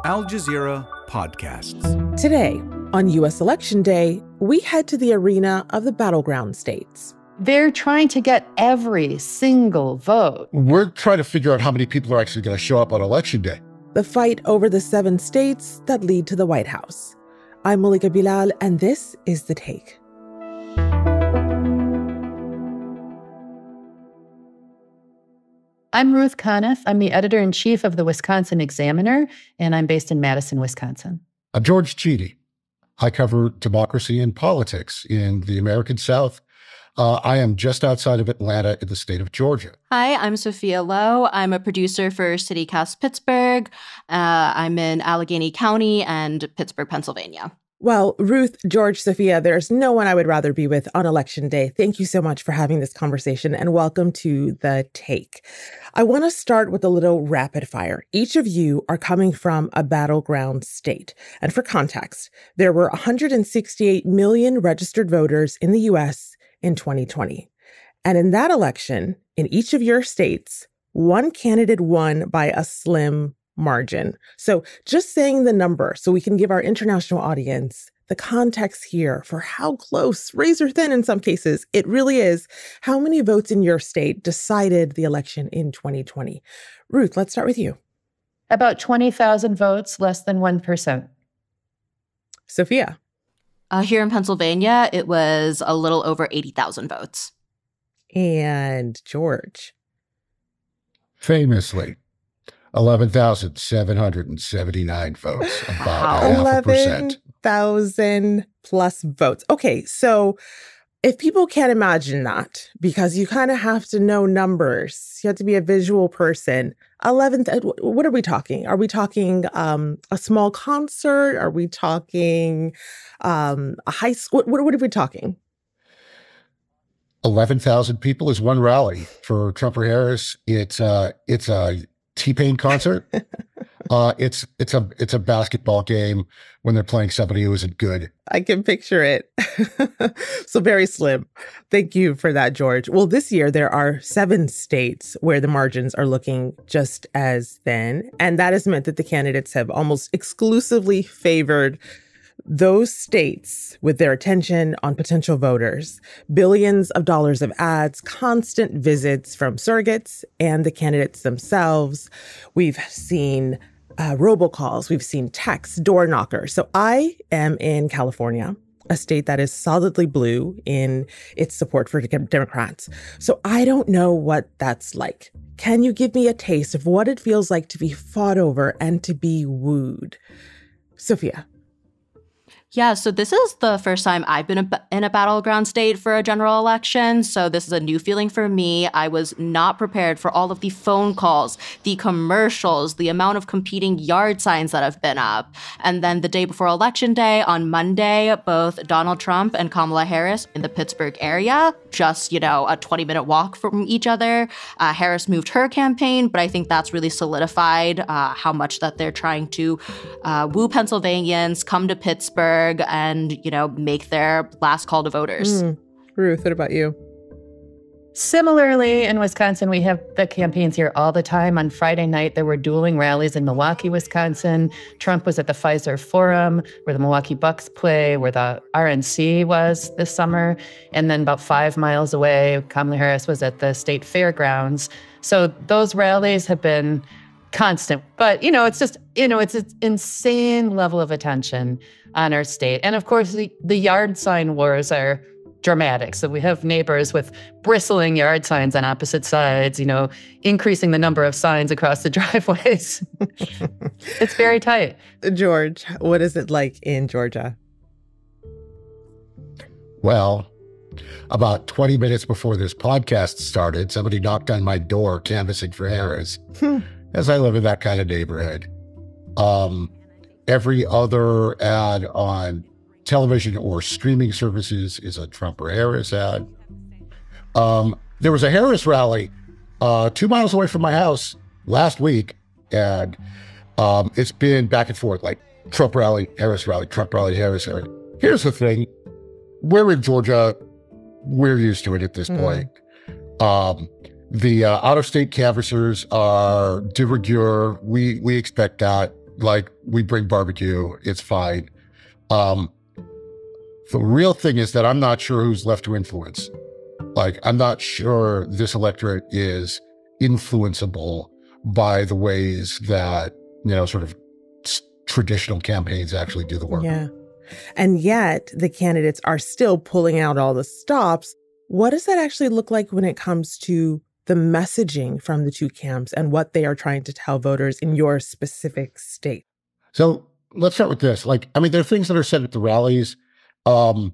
Al Jazeera podcasts. Today, on U.S. Election Day, we head to the arena of the Battleground states. They're trying to get every single vote. We're trying to figure out how many people are actually going to show up on Election Day. The fight over the 7 states that lead to the White House. I'm Malika Bilal, and this is The Take. I'm Ruth Conniff. I'm the editor-in-chief of the Wisconsin Examiner, and I'm based in Madison, Wisconsin. I'm George Chidi. I cover democracy and politics in the American South. I am just outside of Atlanta in the state of Georgia. Hi, I'm Sophia Lowe. I'm a producer for CityCast Pittsburgh. I'm in Allegheny County and Pittsburgh, Pennsylvania. Well, Ruth, George, Sophia, there's no one I would rather be with on Election Day. Thank you so much for having this conversation, and welcome to The Take. I want to start with a little rapid fire. Each of you are coming from a battleground state. And for context, there were 168 million registered voters in the U.S. in 2020. And in that election, in each of your states, one candidate won by a slim margin. So just saying the number so we can give our international audience the context here for how close, razor thin in some cases, it really is. How many votes in your state decided the election in 2020? Ruth, let's start with you. About 20,000 votes, less than 1%. Sophia. Here in Pennsylvania, it was a little over 80,000 votes. And George. Famously, 11,779 votes, about 0.5%. 11,000 plus votes. Okay, so if people can't imagine that, because you kind of have to know numbers, you have to be a visual person. What are we talking? Are we talking a small concert? Are we talking a high school? What are we talking? 11,000 people is one rally for Trump or Harris. It's a T-Pain concert. It's a basketball game when they're playing somebody who isn't good. I can picture it. So very slim. Thank you for that, George. Well, this year there are 7 states where the margins are looking just as thin. And that has meant that the candidates have almost exclusively favored those states with their attention on potential voters, billions of dollars of ads, constant visits from surrogates and the candidates themselves. We've seen robocalls, we've seen texts, door knockers. So I am in California, a state that is solidly blue in its support for Democrats. So I don't know what that's like. Can you give me a taste of what it feels like to be fought over and to be wooed? Sophia. Yeah, so this is the first time I've been in a battleground state for a general election. So this is a new feeling for me. I was not prepared for all of the phone calls, the commercials, the amount of competing yard signs that have been up. And then the day before Election Day, on Monday, both Donald Trump and Kamala Harris in the Pittsburgh area, just, a 20-minute walk from each other. Harris moved her campaign, but I think that's really solidified how much that they're trying to woo Pennsylvanians, come to Pittsburgh, and, make their last call to voters. Ruth, what about you? Similarly, in Wisconsin, we have the campaigns here all the time. On Friday night, there were dueling rallies in Milwaukee, Wisconsin. Trump was at the Pfizer Forum, where the Milwaukee Bucks play, where the RNC was this summer. And then about 5 miles away, Kamala Harris was at the state fairgrounds. So those rallies have been constant. But, it's just, it's an insane level of attention on our state. And of course, the yard sign wars are dramatic. So we have neighbors with bristling yard signs on opposite sides, increasing the number of signs across the driveways. It's very tight. George, what is it like in Georgia? Well, about 20 minutes before this podcast started, somebody knocked on my door canvassing for Harris, as I live in that kind of neighborhood. Every other ad on television or streaming services is a Trump or Harris ad. There was a Harris rally 2 miles away from my house last week, and it's been back and forth, like Trump rally, Trump rally, Harris rally. Here's the thing. We're in Georgia. We're used to it at this point. The out-of-state canvassers are de rigueur. We expect that. Like, we bring barbecue, it's fine. The real thing is that I'm not sure who's left to influence. Like, I'm not sure this electorate is influenceable by the ways that, sort of traditional campaigns actually do the work. Yeah. And yet the candidates are still pulling out all the stops. What does that actually look like when it comes to the messaging from the two camps and what they are trying to tell voters in your specific state? So let's start with this. There are things that are said at the rallies. I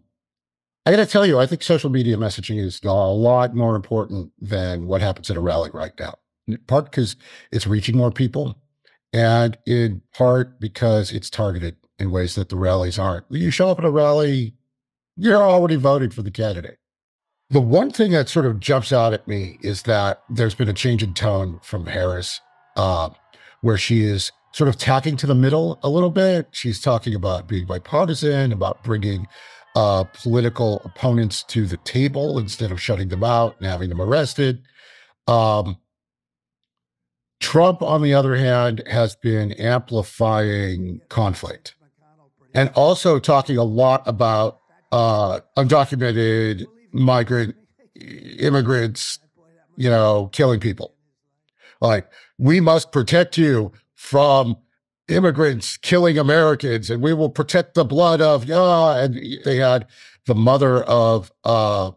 got to tell you, I think social media messaging is a lot more important than what happens at a rally right now. In part because it's reaching more people, and in part because it's targeted in ways that the rallies aren't. You show up at a rally, you're already voted for the candidate. The one thing that sort of jumps out at me is that there's been a change in tone from Harris, where she is sort of tacking to the middle a little bit. She's talking about being bipartisan, about bringing political opponents to the table instead of shutting them out and having them arrested. Trump, on the other hand, has been amplifying conflict and also talking a lot about undocumented migrant immigrants, killing people. Like, we must protect you from immigrants killing Americans, and we will protect the blood of, and they had the mother of a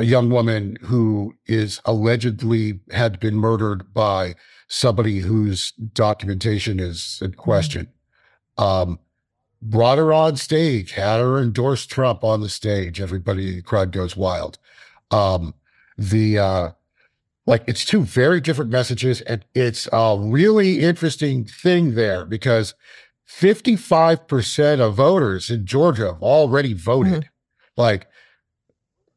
young woman who is allegedly had been murdered by somebody whose documentation is in question. Brought her on stage, had her endorse Trump on the stage. Everybody, the crowd goes wild. It's two very different messages, and it's a really interesting thing there because 55% of voters in Georgia have already voted.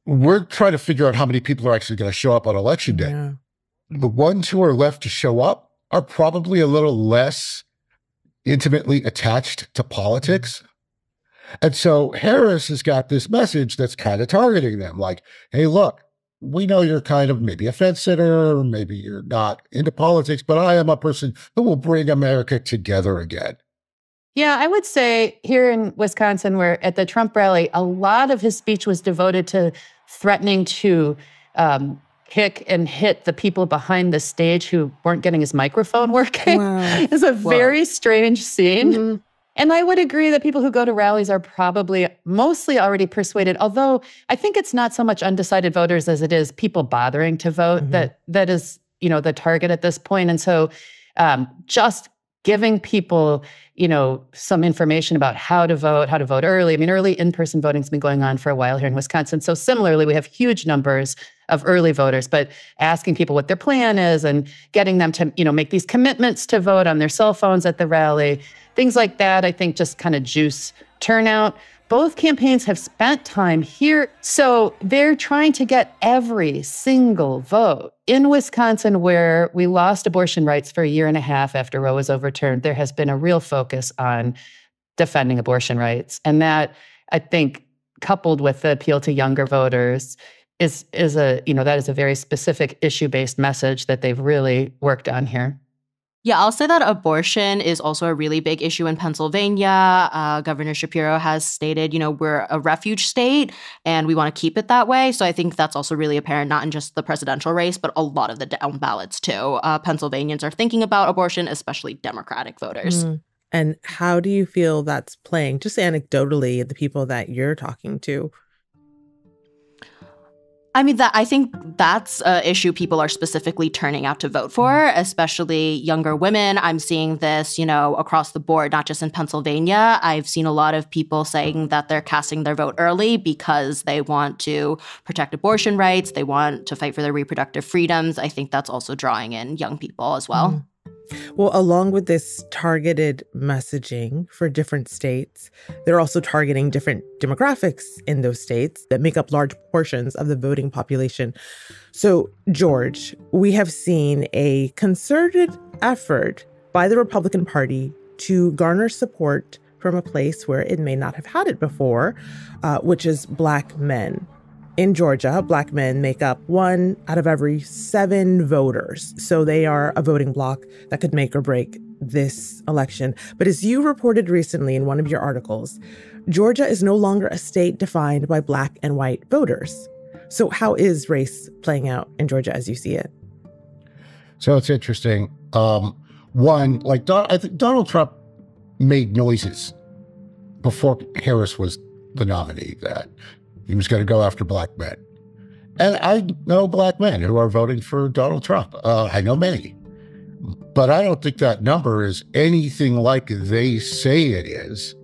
We're trying to figure out how many people are actually going to show up on election day. Yeah. The ones who are left to show up are probably a little less intimately attached to politics. And so Harris has got this message that's kind of targeting them. Like, hey, look, we know you're kind of maybe a fence sitter, maybe you're not into politics, but I am a person who will bring America together again. Yeah, I would say here in Wisconsin, where at the Trump rally, a lot of his speech was devoted to threatening to kick and hit the people behind the stage who weren't getting his microphone working. Wow. It's a very strange scene. Mm-hmm. And I would agree that people who go to rallies are probably mostly already persuaded, although I think it's not so much undecided voters as it is people bothering to vote that is, the target at this point. And so just giving people, some information about how to vote early. I mean, early in-person voting has been going on for a while here in Wisconsin. So similarly, we have huge numbers of early voters, but asking people what their plan is and getting them to, make these commitments to vote on their cell phones at the rally, things like that, I think just kind of juice turnout. Both campaigns have spent time here. So they're trying to get every single vote. In Wisconsin, where we lost abortion rights for a year and a half after Roe was overturned, there has been a real focus on defending abortion rights. And that, I think, coupled with the appeal to younger voters, is a very specific issue-based message that they've really worked on here. Yeah, I'll say that abortion is also a really big issue in Pennsylvania. Governor Shapiro has stated, we're a refuge state and we want to keep it that way. So I think that's also really apparent, not in just the presidential race, but a lot of the down ballots too. Pennsylvanians are thinking about abortion, especially Democratic voters. And how do you feel that's playing, just anecdotally, the people that you're talking to? I mean, I think that's an issue people are specifically turning out to vote for, especially younger women. I'm seeing this, across the board, not just in Pennsylvania. I've seen a lot of people saying that they're casting their vote early because they want to protect abortion rights. They want to fight for their reproductive freedoms. I think that's also drawing in young people as well. Well, along with this targeted messaging for different states, they're also targeting different demographics in those states that make up large portions of the voting population. So, George, we have seen a concerted effort by the Republican Party to garner support from a place where it may not have had it before, which is Black men. In Georgia, Black men make up 1 out of every 7 voters. So they are a voting bloc that could make or break this election. But as you reported recently in one of your articles, Georgia is no longer a state defined by Black and white voters. So how is race playing out in Georgia as you see it? So it's interesting. One, like I think Donald Trump made noises before Harris was the nominee that he was going to go after Black men. And I know Black men who are voting for Donald Trump. I know many. But I don't think that number is anything like they say it is.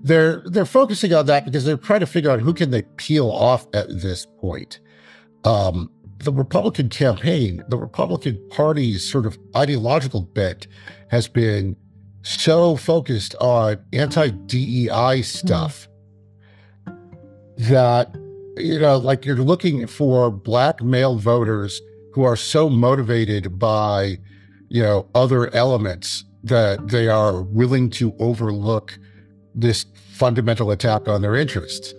They're focusing on that because they're trying to figure out who can they peel off at this point. The Republican campaign, the Republican Party's sort of ideological bent has been so focused on anti-DEI stuff that, you know, like you're looking for Black male voters who are so motivated by, you know, other elements that they are willing to overlook this fundamental attack on their interests.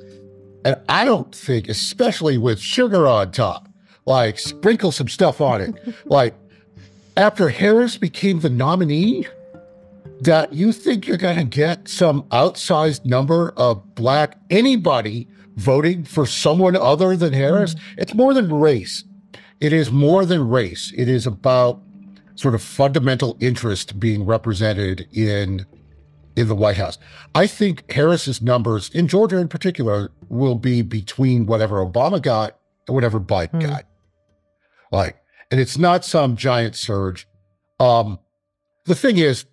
And I don't think, especially with sugar on top, like sprinkle some stuff on it, like after Harris became the nominee, that you think you're going to get some outsized number of Black anybody voting for someone other than Harris. It's more than race. It is more than race. It is about sort of fundamental interest being represented in the White House. I think Harris's numbers, in Georgia in particular, will be between whatever Obama got and whatever Biden got. Like, and it's not some giant surge. The thing is,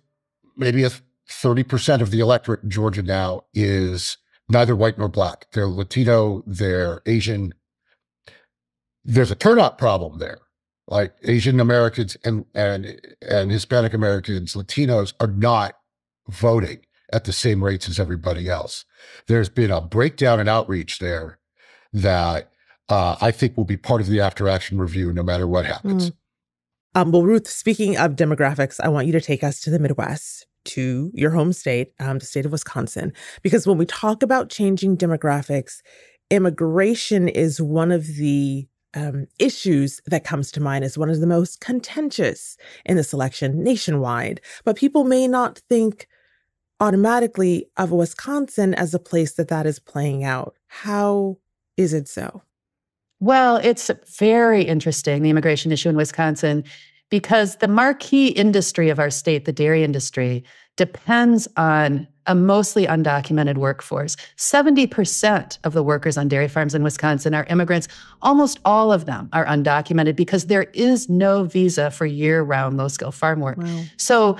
maybe 30% of the electorate in Georgia now is neither white nor Black. They're Latino, they're Asian. There's a turnout problem there. Like Asian Americans and Hispanic Americans, Latinos are not voting at the same rates as everybody else. There's been a breakdown in outreach there that I think will be part of the after-action review no matter what happens. Well, Ruth, speaking of demographics, I want you to take us to the Midwest, to your home state, the state of Wisconsin, because when we talk about changing demographics, immigration is one of the issues that comes to mind as one of the most contentious in this election nationwide. But people may not think automatically of Wisconsin as a place that is playing out. How is it so? Well, it's very interesting, the immigration issue in Wisconsin, because the marquee industry of our state, the dairy industry, depends on a mostly undocumented workforce. 70% of the workers on dairy farms in Wisconsin are immigrants. Almost all of them are undocumented because there is no visa for year-round low-skill farm work. Wow. So,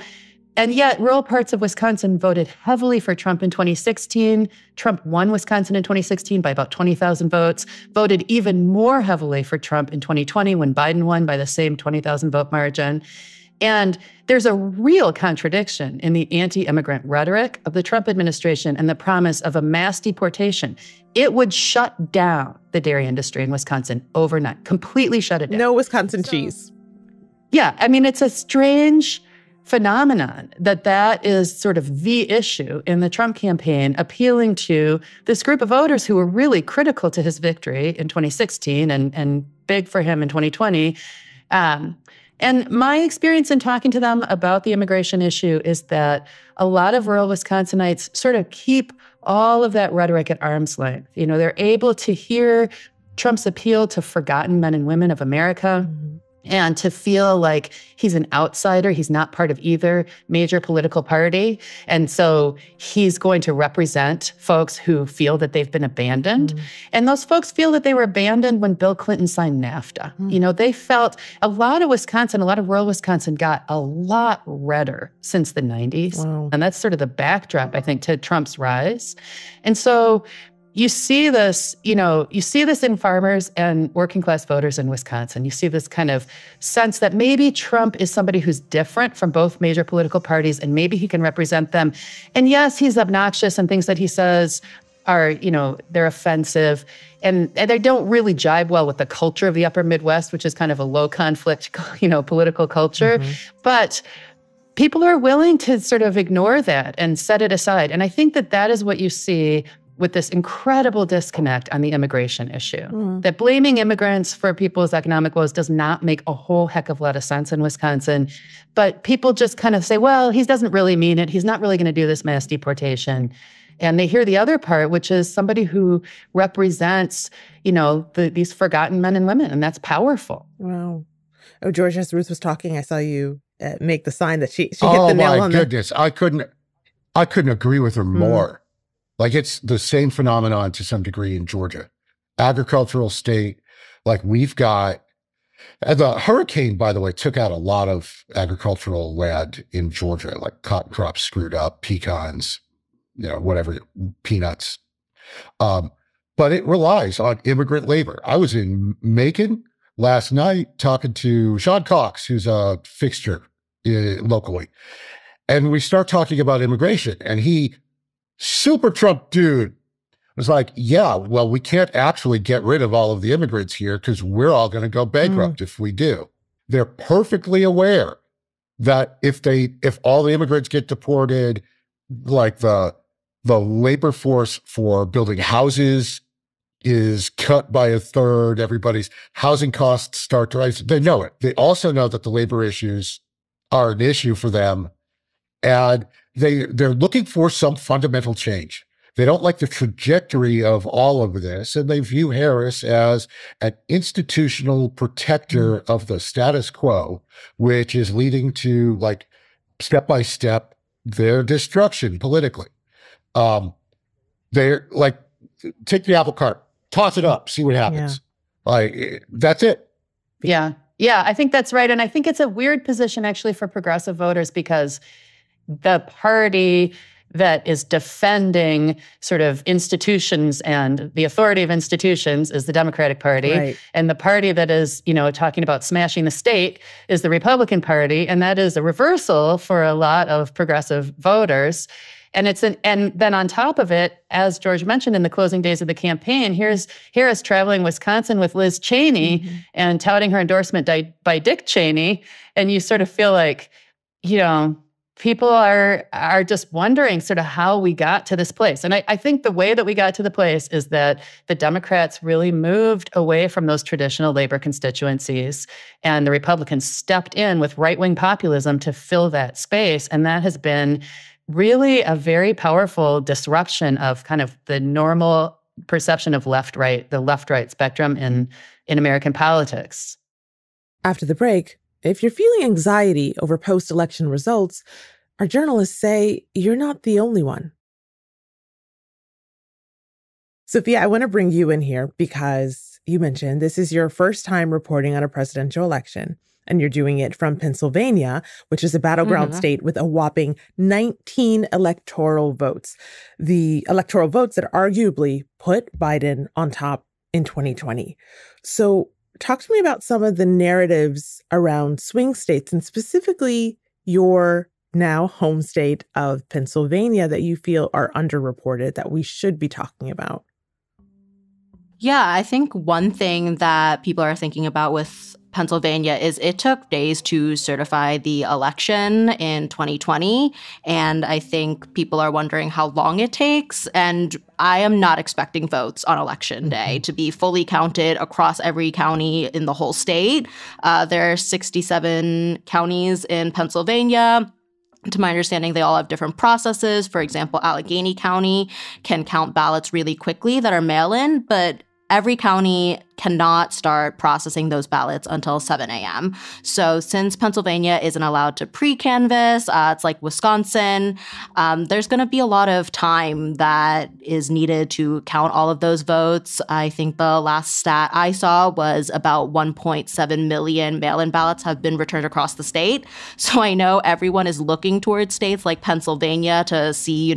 and yet rural parts of Wisconsin voted heavily for Trump in 2016. Trump won Wisconsin in 2016 by about 20,000 votes, voted even more heavily for Trump in 2020 when Biden won by the same 20,000 vote margin. And there's a real contradiction in the anti-immigrant rhetoric of the Trump administration and the promise of a mass deportation. It would shut down the dairy industry in Wisconsin overnight, completely shut it down. No Wisconsin cheese. Yeah, I mean, it's a strange phenomenon that is sort of the issue in the Trump campaign, appealing to this group of voters who were really critical to his victory in 2016 and big for him in 2020. And my experience in talking to them about the immigration issue is that a lot of rural Wisconsinites sort of keep all of that rhetoric at arm's length. You know, they're able to hear Trump's appeal to forgotten men and women of America, and to feel like he's an outsider. He's not part of either major political party. And so he's going to represent folks who feel that they've been abandoned. And those folks feel that they were abandoned when Bill Clinton signed NAFTA. You know, they felt a lot of Wisconsin, a lot of rural Wisconsin got a lot redder since the 90s. Wow. And that's sort of the backdrop, I think, to Trump's rise. And so you see this, in farmers and working class voters in Wisconsin. You see this kind of sense that maybe Trump is somebody who's different from both major political parties, and maybe he can represent them. And yes, he's obnoxious, and things that he says are, they're offensive, and they don't really jibe well with the culture of the upper Midwest, which is kind of a low conflict, political culture. But people are willing to sort of ignore that and set it aside. And I think that is what you see with this incredible disconnect on the immigration issue. That blaming immigrants for people's economic woes does not make a whole heck of a lot of sense in Wisconsin. But people just kind of say, well, he doesn't really mean it. He's not really going to do this mass deportation. And they hear the other part, which is somebody who represents, these forgotten men and women. And that's powerful. Wow. Oh, George, as Ruth was talking, I saw you make the sign that she hit the nail on my goodness. I couldn't agree with her more. Like, it's the same phenomenon to some degree in Georgia. Agricultural state, like we've got, the hurricane, by the way, took out a lot of agricultural land in Georgia, like cotton crops screwed up, pecans, whatever, peanuts. But it relies on immigrant labor. I was in Macon last night talking to Sean Cox, who's a fixture locally. And we start talking about immigration, and he, super Trump dude, was like, yeah, well, we can't actually get rid of all of the immigrants here because we're all going to go bankrupt if we do. They're perfectly aware that if all the immigrants get deported, like the labor force for building houses is cut by a third, everybody's housing costs start to rise. They know it. They also know that the labor issues are an issue for them. And they're looking for some fundamental change. They don't like the trajectory of all of this, and they view Harris as an institutional protector of the status quo, which is leading to, like, step by step, their destruction politically. They're like, take the apple cart, toss it up, see what happens. Yeah. Like, that's it. Yeah. Yeah, I think that's right. And I think it's a weird position actually for progressive voters, because the party that is defending sort of institutions and the authority of institutions is the Democratic Party. Right. And the party that is, talking about smashing the state is the Republican Party. And that is a reversal for a lot of progressive voters. And and then on top of it, as George mentioned in the closing days of the campaign, here's traveling Wisconsin with Liz Cheney and touting her endorsement by Dick Cheney. And you sort of feel like, people are just wondering sort of how we got to this place. And I think the way that we got to the place is that the Democrats really moved away from those traditional labor constituencies, and the Republicans stepped in with right-wing populism to fill that space. And that has been really a very powerful disruption of kind of the normal perception of the left-right spectrum in American politics. After the break, if you're feeling anxiety over post-election results, our journalists say you're not the only one. Sophia, I want to bring you in here because you mentioned this is your first time reporting on a presidential election, and you're doing it from Pennsylvania, which is a battleground state with a whopping 19 electoral votes. The electoral votes that arguably put Biden on top in 2020. So talk to me about some of the narratives around swing states, and specifically your now home state of Pennsylvania, that you feel are underreported, that we should be talking about. Yeah, I think one thing that people are thinking about with Pennsylvania is it took days to certify the election in 2020. And I think people are wondering how long it takes. And I am not expecting votes on election day to be fully counted across every county in the whole state. There are 67 counties in Pennsylvania. To my understanding, they all have different processes. For example, Allegheny County can count ballots really quickly that are mail-in, but every county cannot start processing those ballots until 7 a.m. So since Pennsylvania isn't allowed to pre-canvass, it's like Wisconsin, there's going to be a lot of time that is needed to count all of those votes. I think the last stat I saw was about 1.7 million mail-in ballots have been returned across the state. So I know everyone is looking towards states like Pennsylvania to see,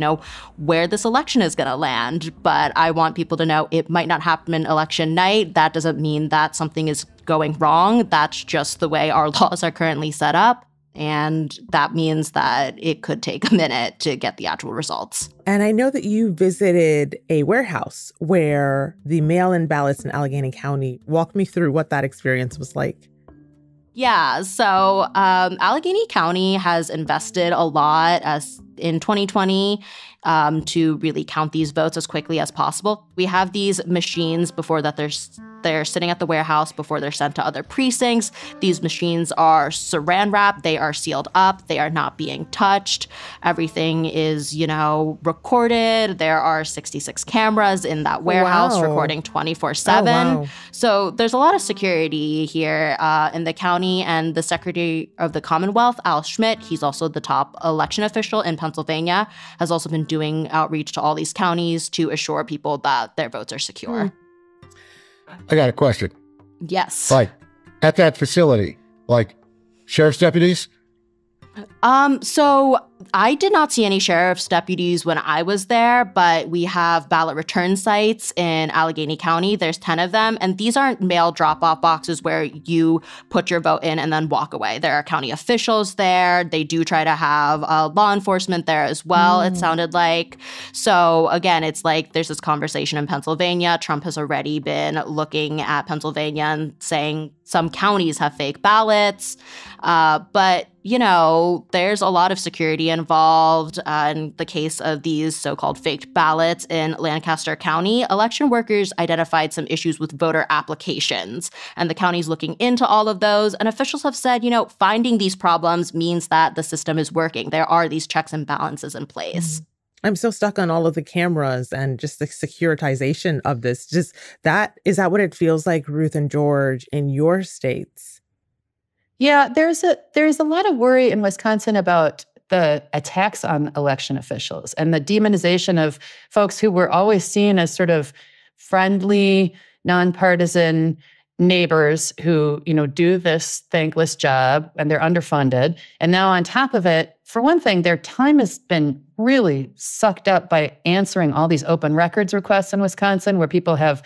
where this election is going to land. But I want people to know it might not happen election night. That doesn't mean that something is going wrong. That's just the way our laws are currently set up. And that means that it could take a minute to get the actual results. And I know that you visited a warehouse where the mail-in ballots in Allegheny County. Walk me through what that experience was like. Yeah, so Allegheny County has invested a lot, as in 2020 to really count these votes as quickly as possible. We have these machines before that they're sitting at the warehouse before they're sent to other precincts. These machines are saran wrapped. They are sealed up. They are not being touched. Everything is, recorded. There are 66 cameras in that warehouse recording 24/7. Wow. So there's a lot of security here in the county. And the Secretary of the Commonwealth, Al Schmidt, he's also the top election official in Pennsylvania, has also been doing outreach to all these counties to assure people that their votes are secure. I got a question. Yes. Like, at that facility, like, sheriff's deputies? So I did not see any sheriff's deputies when I was there, but we have ballot return sites in Allegheny County. There's 10 of them, and these aren't mail drop-off boxes where you put your vote in and then walk away. There are county officials there. They do try to have law enforcement there as well, it sounded like. So again, it's like there's this conversation in Pennsylvania. Trump has already been looking at Pennsylvania and saying some counties have fake ballots. But, there's a lot of security involved in the case of these so-called faked ballots in Lancaster County. Election workers identified some issues with voter applications, and the county's looking into all of those. And officials have said, finding these problems means that the system is working. There are these checks and balances in place. I'm so stuck on all of the cameras and just the securitization of this. Is that what it feels like, Ruth and George, in your states? Yeah, there's a lot of worry in Wisconsin about the attacks on election officials and the demonization of folks who were always seen as sort of friendly, nonpartisan neighbors who, do this thankless job, and they're underfunded. And now on top of it, for one thing, their time has been really sucked up by answering all these open records requests in Wisconsin where people have,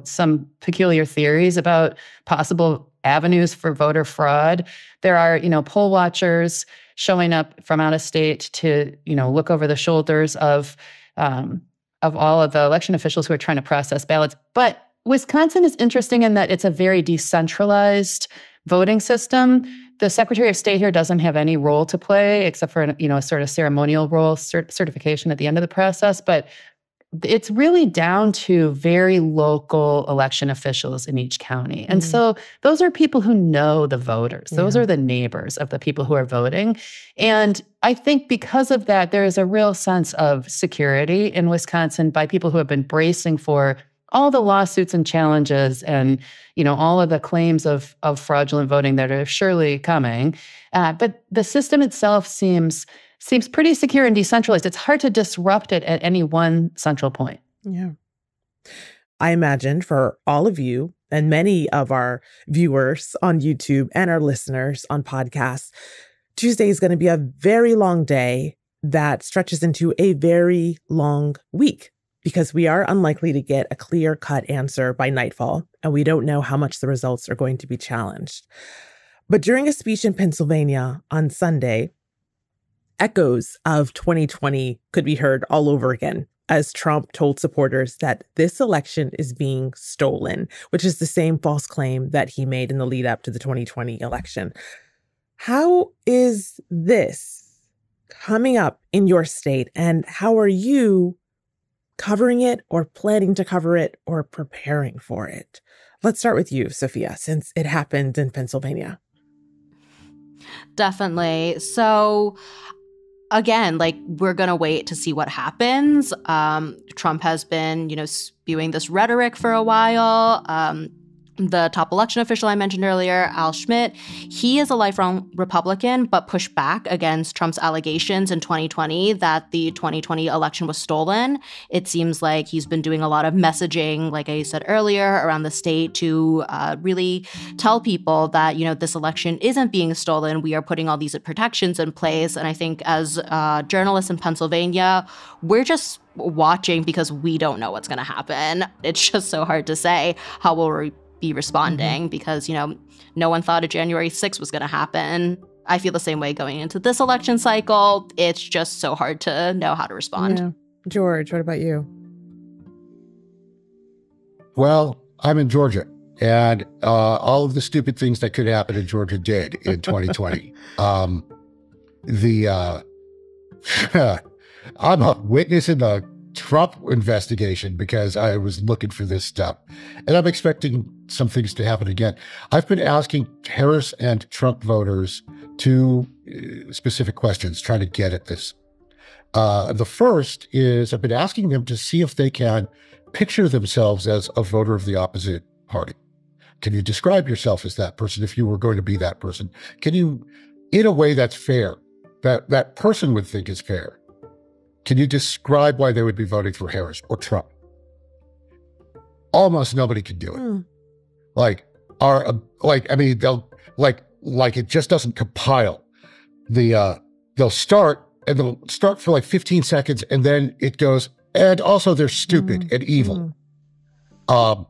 some peculiar theories about possible avenues for voter fraud. There are, poll watchers showing up from out of state to, look over the shoulders of all of the election officials who are trying to process ballots. But Wisconsin is interesting in that it's a very decentralized voting system. The Secretary of State here doesn't have any role to play except for, a sort of ceremonial role, certification at the end of the process. But it's really down to very local election officials in each county. And so those are people who know the voters. Those are the neighbors of the people who are voting. And I think because of that, there is a real sense of security in Wisconsin by people who have been bracing for all the lawsuits and challenges and, all of the claims of fraudulent voting that are surely coming. But the system itself seems pretty secure and decentralized. It's hard to disrupt it at any one central point. Yeah. I imagine for all of you and many of our viewers on YouTube and our listeners on podcasts, Tuesday is going to be a very long day that stretches into a very long week because we are unlikely to get a clear-cut answer by nightfall, and we don't know how much the results are going to be challenged. But during a speech in Pennsylvania on Sunday, echoes of 2020 could be heard all over again as Trump told supporters that this election is being stolen, which is the same false claim that he made in the lead up to the 2020 election. How is this coming up in your state, and how are you covering it or planning to cover it or preparing for it? Let's start with you, Sophia, since it happened in Pennsylvania. Definitely. So again, we're going to wait to see what happens. Trump has been, spewing this rhetoric for a while. The top election official I mentioned earlier, Al Schmidt, he is a lifelong Republican, but pushed back against Trump's allegations in 2020 that the 2020 election was stolen. It seems like he's been doing a lot of messaging, like I said earlier, around the state to really tell people that, this election isn't being stolen. We are putting all these protections in place. And I think as journalists in Pennsylvania, we're just watching because we don't know what's going to happen. It's just so hard to say how we'll be responding because, no one thought a January 6th was going to happen. I feel the same way going into this election cycle. It's just so hard to know how to respond. Yeah. George, what about you? Well, I'm in Georgia, and all of the stupid things that could happen in Georgia did in 2020. I'm a witness in the Trump investigation because I was looking for this stuff. And I'm expecting some things to happen again. I've been asking Harris and Trump voters two specific questions, trying to get at this. The first is I've been asking them to see if they can picture themselves as a voter of the opposite party. Can you describe yourself as that person if you were going to be that person? Can you, in a way that's fair, that person would think is fair, can you describe why they would be voting for Harris or Trump? Almost nobody can do it. It just doesn't compile. They'll start for like 15 seconds and then it goes, and also they're stupid and evil. And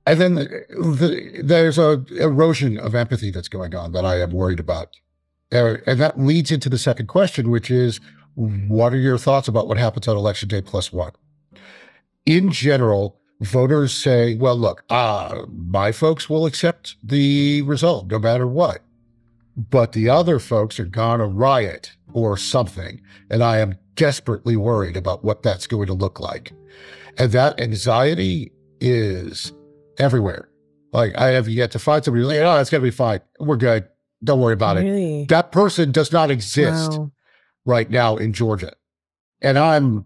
then there's a erosion of empathy that's going on that I am worried about. And that leads into the second question, which is, what are your thoughts about what happens on Election Day +1? In general, voters say, well, look, my folks will accept the result no matter what. But the other folks are going to riot or something. And I am desperately worried about what that's going to look like. And that anxiety is everywhere. Like, I have yet to find somebody like, oh, it's going to be fine. We're good. Don't worry about it. That person does not exist right now in Georgia. And I'm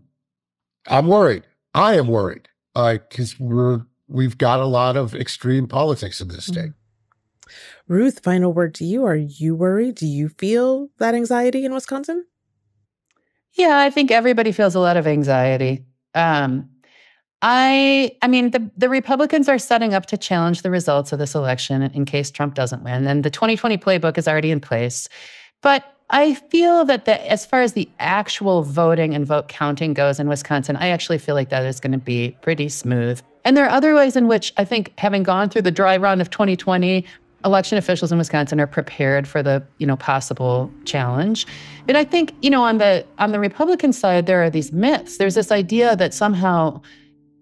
worried. I am worried because we've got a lot of extreme politics in this state. Ruth, final word to you. Are you worried? Do you feel that anxiety in Wisconsin? Yeah, I think everybody feels a lot of anxiety. I mean, the Republicans are setting up to challenge the results of this election in case Trump doesn't win. And the 2020 playbook is already in place. But I feel that as far as the actual voting and vote counting goes in Wisconsin, I actually feel like that is going to be pretty smooth. And there are other ways in which I think, having gone through the dry run of 2020, election officials in Wisconsin are prepared for the, possible challenge. But I think, on the Republican side, there are these myths. There's this idea that somehow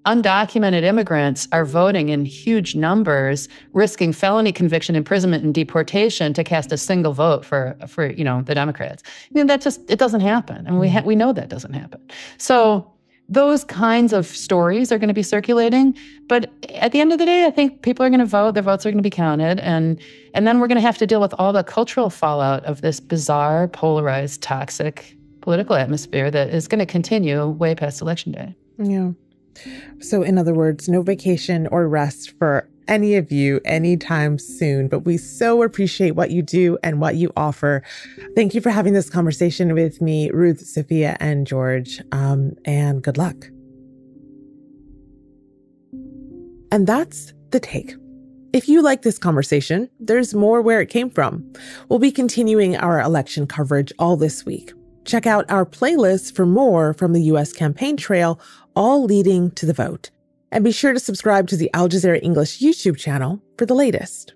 undocumented immigrants are voting in huge numbers, risking felony conviction, imprisonment, and deportation to cast a single vote for the Democrats. I mean, it doesn't happen. And we know that doesn't happen. So those kinds of stories are going to be circulating. But at the end of the day, I think people are going to vote. Their votes are going to be counted. And then we're going to have to deal with all the cultural fallout of this bizarre, polarized, toxic political atmosphere that is going to continue way past Election Day. Yeah. So in other words, no vacation or rest for any of you anytime soon, but we so appreciate what you do and what you offer. Thank you for having this conversation with me, Ruth, Sophia, and George, and good luck. And that's The Take. If you like this conversation, there's more where it came from. We'll be continuing our election coverage all this week. Check out our playlist for more from the U.S. campaign trail, all leading to the vote. And be sure to subscribe to the Al Jazeera English YouTube channel for the latest.